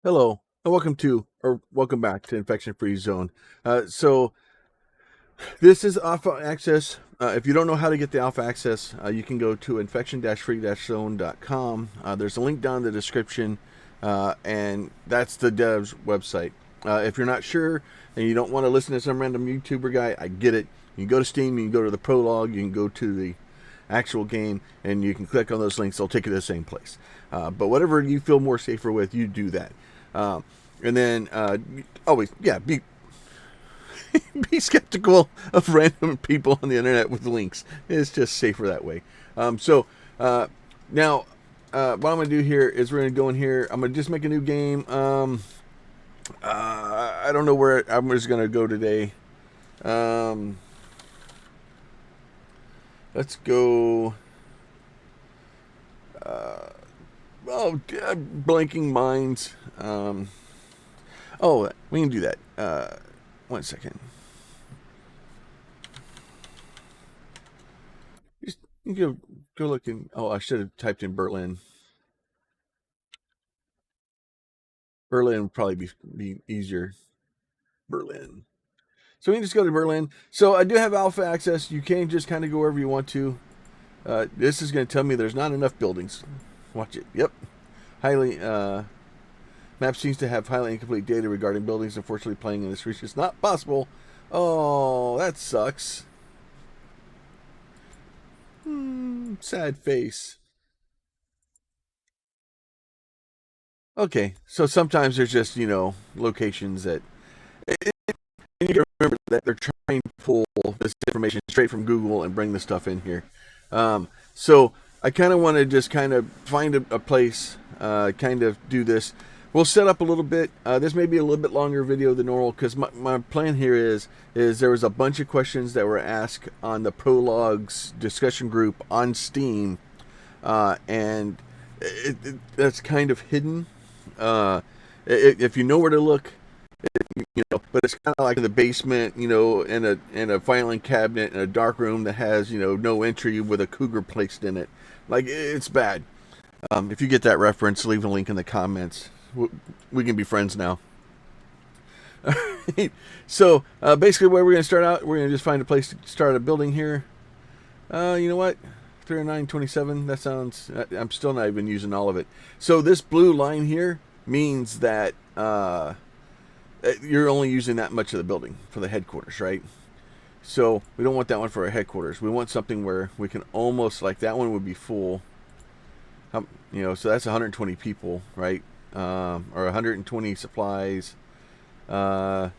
Hello, and welcome back to Infection Free Zone. So this is alpha access. If you don't know how to get the alpha access, you can go to infection-free-zone.com. There's a link down in the description, and that's the dev's website. If you're not sure and you don't want to listen to some random YouTuber guy, I get it. You can go to Steam, you can go to the prologue, you can go to the actual game, and you can click on those links. They'll take you to the same place. But whatever you feel more safer with, you do that. Uh, and then always, yeah, be skeptical of random people on the internet with links. It's just safer that way. So now, what I'm going to do here is we're going to go in here. I'm going to just make a new game. I don't know where I'm just going to go today. Let's go. Blanking minds. We can do that. 1 second. Just go look in. Oh, I should have typed in Berlin. Berlin would probably be easier. Berlin. So we can just go to Berlin. So I do have alpha access. You can just kind of go wherever you want to. This is going to tell me there's not enough buildings. Watch it. Yep. Highly. Map seems to have highly incomplete data regarding buildings. Unfortunately, playing in this region is not possible. Oh, that sucks. Sad face. Okay, so sometimes there's just locations that you need to remember that they're trying to pull this information straight from Google and bring the stuff in here. So I kind of want to just kind of find a place, kind of do this. We'll set up a little bit. This may be a little bit longer video than normal because my plan here is there was a bunch of questions that were asked on the Prologues discussion group on Steam, and that's kind of hidden. If you know where to look, but it's kind of like in the basement, in a filing cabinet in a dark room that has no entry with a cougar placed in it. Like it's bad. If you get that reference, leave a link in the comments. We can be friends now. So basically, where we're going to start out, we're going to just find a place to start a building here. You know what? 309.27. That sounds. I'm still not even using all of it. So this blue line here means that you're only using that much of the building for the headquarters, right? So we don't want that one for our headquarters. We want something where we can almost, like that one would be full. So that's 120 people, right? Or 120 supplies. 309.27,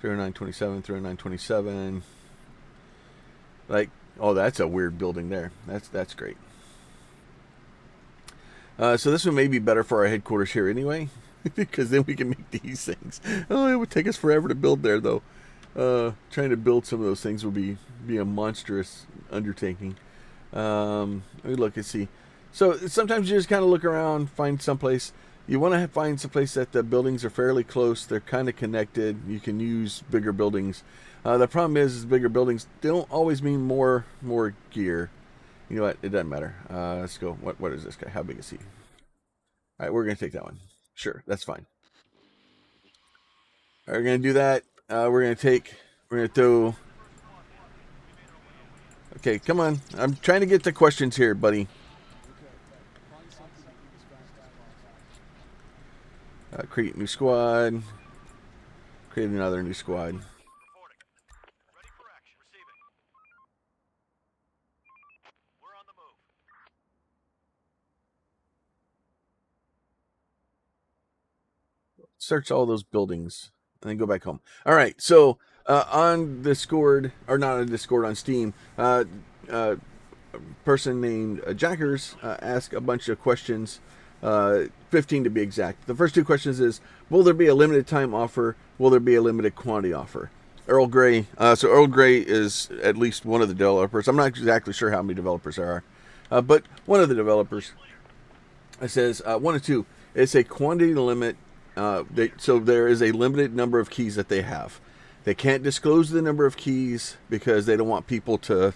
309.27. Like, oh, that's a weird building there. That's great. So this one may be better for our headquarters here anyway, because then we can make these things. Oh, it would take us forever to build there, though. Trying to build some of those things will be a monstrous undertaking. Let me look and see. So sometimes you just kind of look around, find someplace. You want to find someplace that the buildings are fairly close. They're kind of connected. You can use bigger buildings. The problem is bigger buildings don't always mean more gear. You know what? It doesn't matter. Let's go. What is this guy? How big is he? All right, we're gonna take that one. Sure, that's fine. All right, we're gonna do that. We're gonna throw. Okay, come on. I'm trying to get the questions here, buddy. Create new squad. Create another new squad. Search all those buildings and then go back home. All right, so on Discord, or not on Discord, on Steam, a person named Jackers asked a bunch of questions, 15 to be exact. The first two questions is, will there be a limited time offer? Will there be a limited quantity offer? Earl Grey. So Earl Grey is at least one of the developers. I'm not exactly sure how many developers there are, but one of the developers says one or two. It's a quantity limit. So there is a limited number of keys that they have. They can't disclose the number of keys because they don't want people to,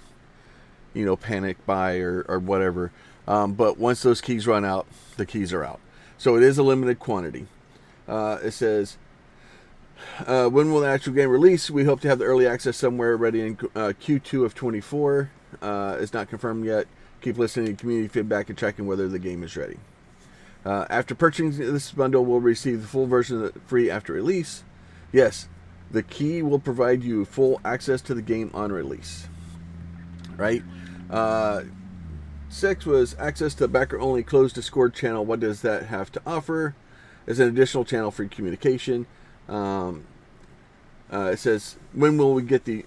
panic buy or whatever. But once those keys run out, the keys are out. So it is a limited quantity. It says, when will the actual game release? We hope to have the early access somewhere ready in Q2 of 24. It's not confirmed yet. Keep listening to community feedback and checking whether the game is ready. After purchasing this bundle, we'll receive the full version free after release. Yes, the key will provide you full access to the game on release. Right? 6 was access to backer-only closed Discord channel. What does that have to offer? It's an additional channel for communication. It says, when will we get the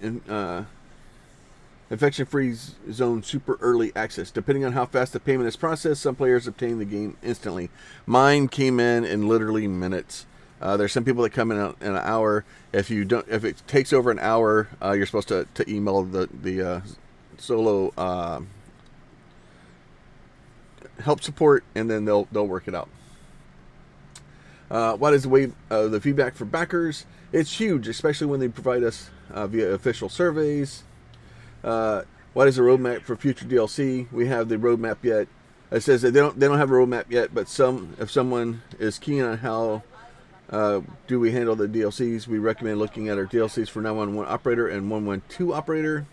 infection-free zone super early access? Depending on how fast the payment is processed, some players obtain the game instantly. Mine came in literally minutes. There's some people that come in an hour. If it takes over an hour, you're supposed to email the solo help support, and then they'll work it out. What is the feedback for backers? It's huge, especially when they provide us via official surveys. What is the roadmap for future DLC? We have the roadmap yet. It says that they don't have a roadmap yet, but if someone is keen on how do we handle the DLCs, we recommend looking at our DLCs for 911 operator and 112 operator.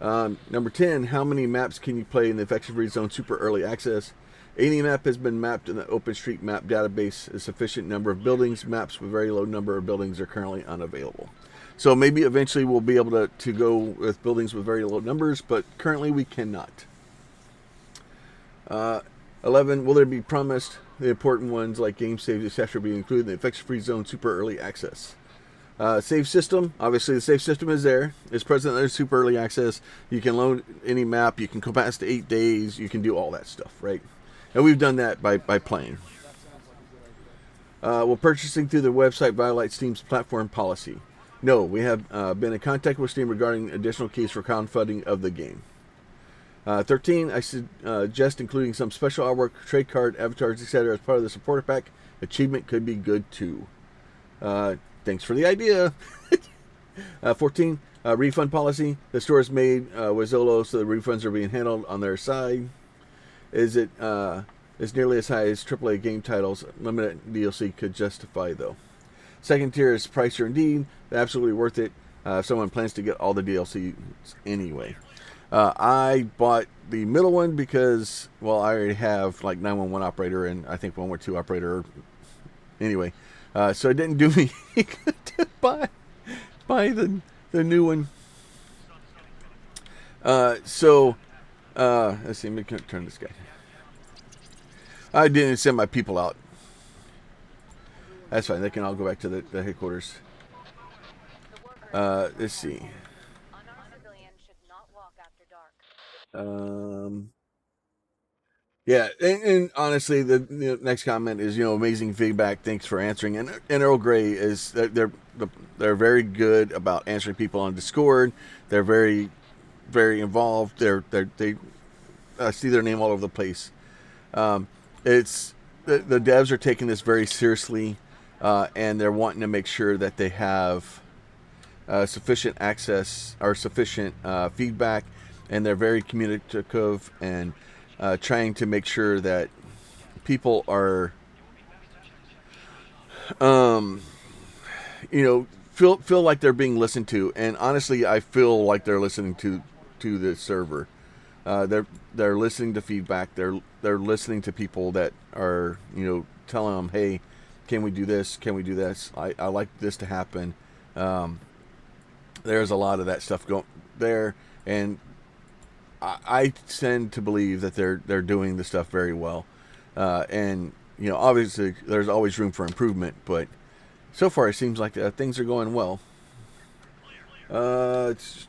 Number 10, how many maps can you play in the infection-free zone super early access? Any map has been mapped in the OpenStreetMap database. A sufficient number of buildings. Maps with very low number of buildings are currently unavailable. So maybe eventually we'll be able to go with buildings with very low numbers, but currently we cannot. 11, will there be promised the important ones like game saves, etc. be included in the infection-free zone super early access? Save system, obviously the save system is there. It's present in super early access. You can load any map. You can go past 8 days. You can do all that stuff, right? And we've done that by playing. Will purchasing through the website violate Steam's platform policy? No, we have been in contact with Steam regarding additional keys for crowdfunding of the game. 13, I suggest including some special artwork, trade card, avatars, etc. as part of the supporter pack. Achievement could be good too. Thanks for the idea. 14, refund policy. The store is made with Zolo, so the refunds are being handled on their side. Is it is nearly as high as AAA game titles? Limited DLC could justify, though. Second tier is pricier indeed. Absolutely worth it if someone plans to get all the DLCs anyway. I bought the middle one because, well, I already have like 911 operator and I think 112 operator. Anyway, so it didn't do me good to buy the new one. Let's see, let me turn this guy. I didn't send my people out. That's fine. They can all go back to the headquarters. Let's see. Yeah, and honestly, the next comment is, amazing feedback. Thanks for answering. And Earl Grey is they're very good about answering people on Discord. They're very, very involved. They see their name all over the place. It's the devs are taking this very seriously, and they're wanting to make sure that they have sufficient access or sufficient feedback, and they're very communicative and trying to make sure that people are, feel like they're being listened to. And honestly, I feel like they're listening to the server. They're listening to feedback. They're listening to people that are, telling them, hey, can we do this? Can we do this? I like this to happen. There's a lot of that stuff going there, and I tend to believe that they're doing the stuff very well. And obviously there's always room for improvement, but so far it seems like things are going well. Let's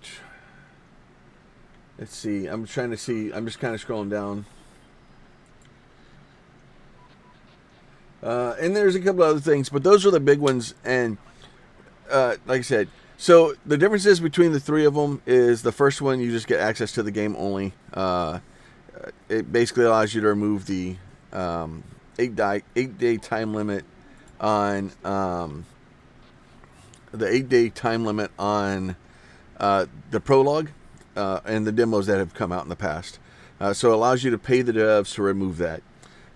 see. I'm trying to see. I'm just kind of scrolling down. And there's a couple other things, but those are the big ones. And like I said, so the differences between the three of them is the first one, you just get access to the game only. It basically allows you to remove the 8-day time limit on the 8-day time limit on the prologue and the demos that have come out in the past. So it allows you to pay the devs to remove that.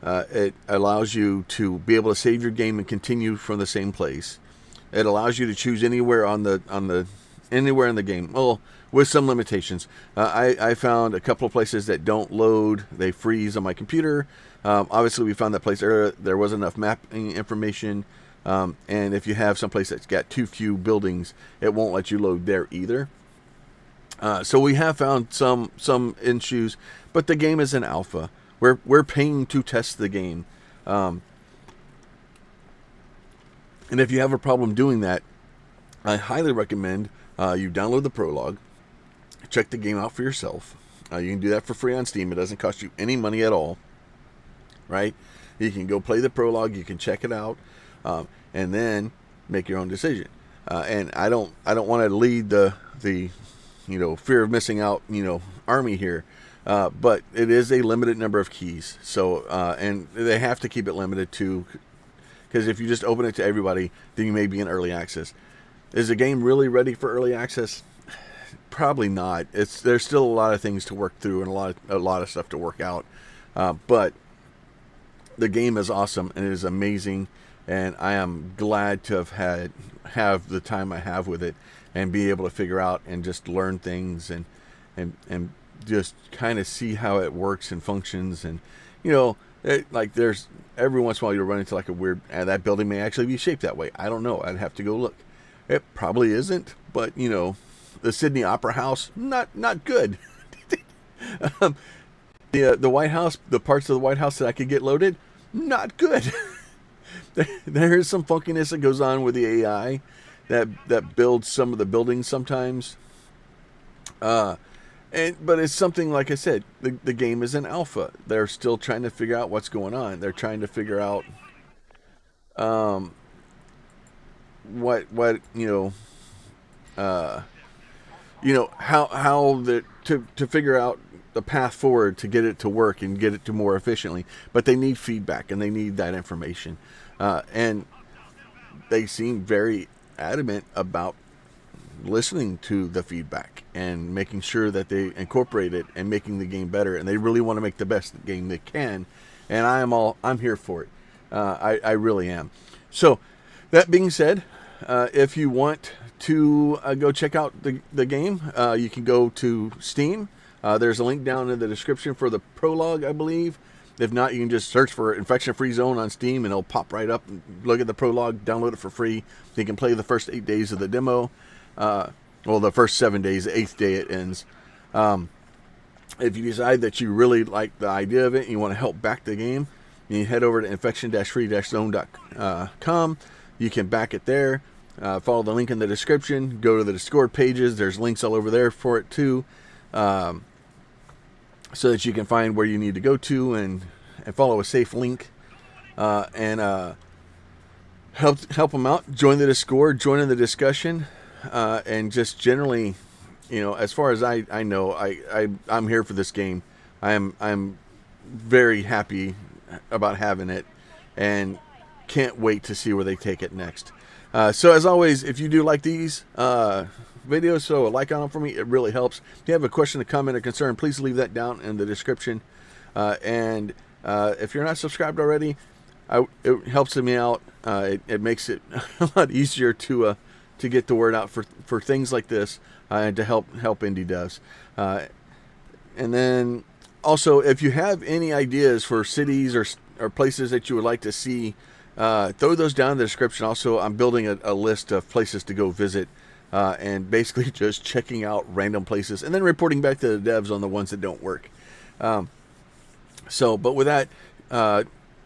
It allows you to be able to save your game and continue from the same place. It allows you to choose anywhere anywhere in the game. Well, with some limitations. I found a couple of places that don't load; they freeze on my computer. Obviously, we found that place earlier. There wasn't enough mapping information, and if you have some place that's got too few buildings, it won't let you load there either. So we have found some issues, but the game is in alpha. We're paying to test the game, and if you have a problem doing that, I highly recommend you download the prologue, check the game out for yourself. You can do that for free on Steam. It doesn't cost you any money at all, right? You can go play the prologue. You can check it out, and then make your own decision. And I don't want to lead the fear of missing out army here, but it is a limited number of keys. So and they have to keep it limited to, because if you just open it to everybody, then you may be in early access. Is the game really ready for early access? Probably not. There's still a lot of things to work through and a lot of stuff to work out. But the game is awesome and it is amazing, and I am glad to have the time I have with it and be able to figure out and just learn things and just kind of see how it works and functions. And there's every once in a while you'll run into like a weird, that building may actually be shaped that way. I don't know. I'd have to go look. It probably isn't, but the Sydney Opera House, not good. The White House, the parts of the White House that I could get loaded, not good. There is some funkiness that goes on with the AI that builds some of the buildings sometimes. But it's something, like I said, the game is in alpha. They're still trying to figure out what's going on. They're trying to figure out how to figure out the path forward to get it to work and get it to more efficiently. But they need feedback and they need that information, and they seem very adamant about listening to the feedback and making sure that they incorporate it and making the game better. And they really want to make the best game they can, and I'm here for it. I really am. So that being said, if you want to go check out the game, you can go to Steam. There's a link down in the description for the prologue, I believe. If not, you can just search for Infection Free Zone on Steam and it'll pop right up. Look at the prologue, download it for free. You can play the first 8 days of the demo. The first 7 days, the 8th day it ends. If you decide that you really like the idea of it and you want to help back the game, you head over to infection-free-zone.com. You can back it there. Follow the link in the description. Go to the Discord pages. There's links all over there for it too, so that you can find where you need to go to and follow a safe link, and help them out. Join the Discord. Join in the discussion, and just generally, as far as I know, I'm here for this game. I'm very happy about having it, and can't wait to see where they take it next. So as always, if you do like these videos, throw a like on them for me. It really helps. If you have a question, a comment, or concern, please leave that down in the description. And if you're not subscribed already, it helps me out. It makes it a lot easier to get the word out for things like this, and to help indie devs. And then also, if you have any ideas for cities or places that you would like to see, throw those down in the description. Also, I'm building a list of places to go visit, and basically just checking out random places and then reporting back to the devs on the ones that don't work. But with that,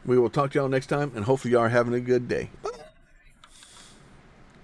we will talk to y'all next time, and hopefully y'all are having a good day.